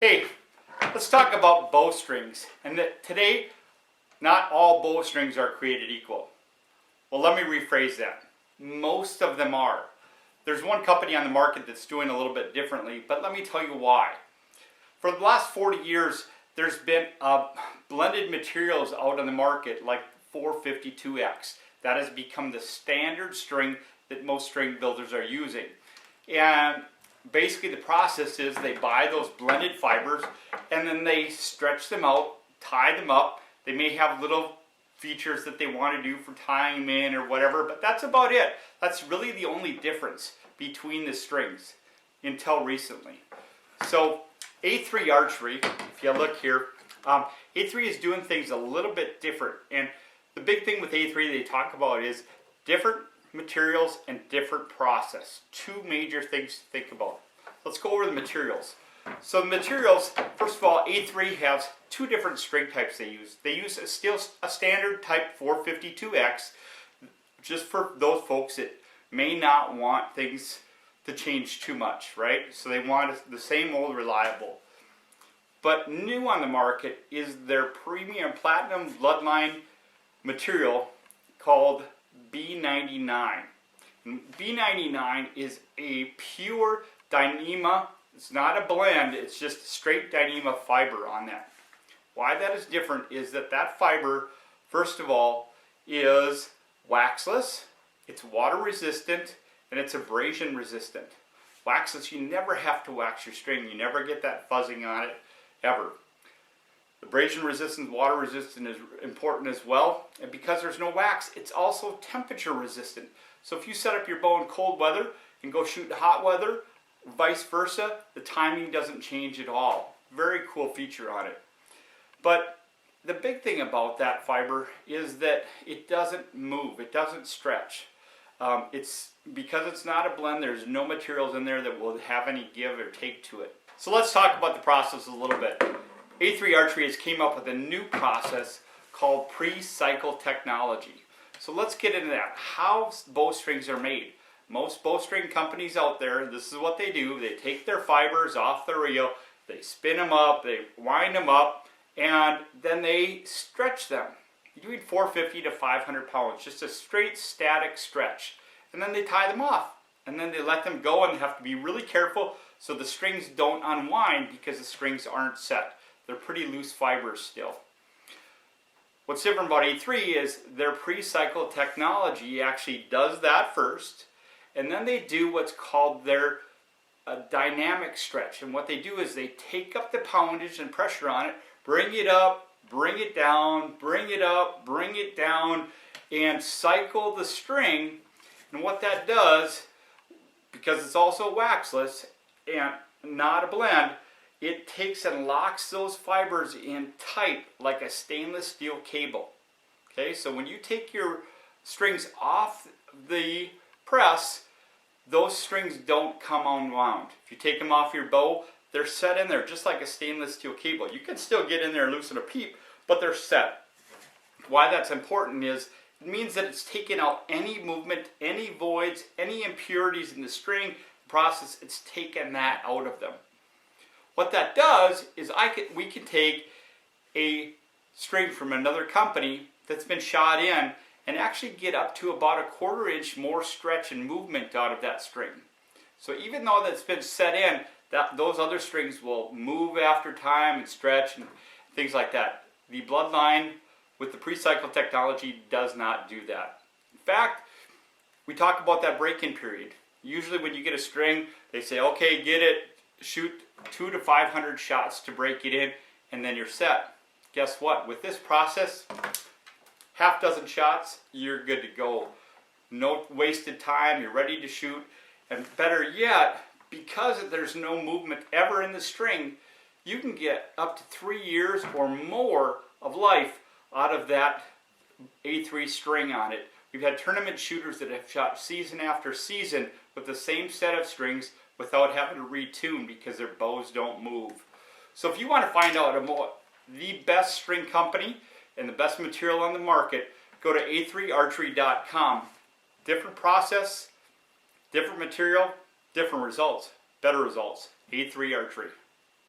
Hey, let's talk about bowstrings. And that today, not all bowstrings are created equal. Well, let me rephrase that. Most of them are. There's one company on the market that's doing a little bit differently, but let me tell you why. For the last 40 years, there's been blended materials out on the market like 452X. That has become the standard string that most string builders are using. And basically the process is they buy those blended fibers and then they stretch them out, tie them up. They may have little features that they want to do for tying them in or whatever, but that's about it. That's really the only difference between the strings until recently. So A3 Archery, if you look here, A3 is doing things a little bit different. And the big thing with A3 they talk about is different materials and different process. Two major things to think about. Let's go over the materials. So the materials, first of all, A3 has two different string types they use. They use a standard type 452X, just for those folks that may not want things to change too much, right? So they want the same old reliable. But new on the market is their premium platinum BLOODLINE material called B99. And B99 is a pure Dyneema. It's not a blend, it's just straight Dyneema fiber on that. Why that is different is that fiber, first of all, is waxless, it's water resistant, and it's abrasion resistant. Waxless, you never have to wax your string, you never get that fuzzing on it, ever. Abrasion resistant, water resistant is important as well, and because there's no wax, it's also temperature resistant. So if you set up your bow in cold weather and go shoot in hot weather, vice versa, the timing doesn't change at all. Very cool feature on it. But the big thing about that fiber is that it doesn't move, it doesn't stretch. Because it's not a blend, there's no materials in there that will have any give or take to it. So let's talk about the process a little bit. A3 Archery has came up with a new process called pre-cycle technology. So let's get into that. How bowstrings are made. Most bowstring companies out there, this is what they do. They take their fibers off the reel, they spin them up, they wind them up, and then they stretch them. You're doing 450 to 500 pounds, just a straight static stretch. And then they tie them off. And then they let them go and have to be really careful so the strings don't unwind because the strings aren't set. They're pretty loose fibers still. What's different about A3 is their pre-cycle technology actually does that first, and then they do what's called their dynamic stretch. And what they do is they take up the poundage and pressure on it, bring it up, bring it down, bring it up, bring it down, and cycle the string. And what that does, because it's also waxless and not a blend, it takes and locks those fibers in tight like a stainless steel cable. Okay, so when you take your strings off the press, those strings don't come unwound. If you take them off your bow, they're set in there just like a stainless steel cable. You can still get in there and loosen a peep, but they're set. Why that's important is it means that it's taken out any movement, any voids, any impurities in the string process. It's taken that out of them. What that does is we can take a string from another company that's been shot in and actually get up to about 1/4 inch more stretch and movement out of that string. So even though that's been set in, those other strings will move after time and stretch and things like that. The BLOODLINE with the pre-cycle technology does not do that. In fact, we talk about that break-in period. Usually when you get a string, they say, okay, get it, shoot 200 to 500 shots to break it in, and then you're set. Guess what? With this process, half dozen shots, you're good to go. No wasted time, you're ready to shoot. And better yet, because there's no movement ever in the string, you can get up to 3 years or more of life out of that A3 string on it. We've had tournament shooters that have shot season after season with the same set of strings without having to retune because their bows don't move. So if you want to find out about the best string company and the best material on the market, go to a3archery.com. Different process, different material, different results, better results. A3 Archery.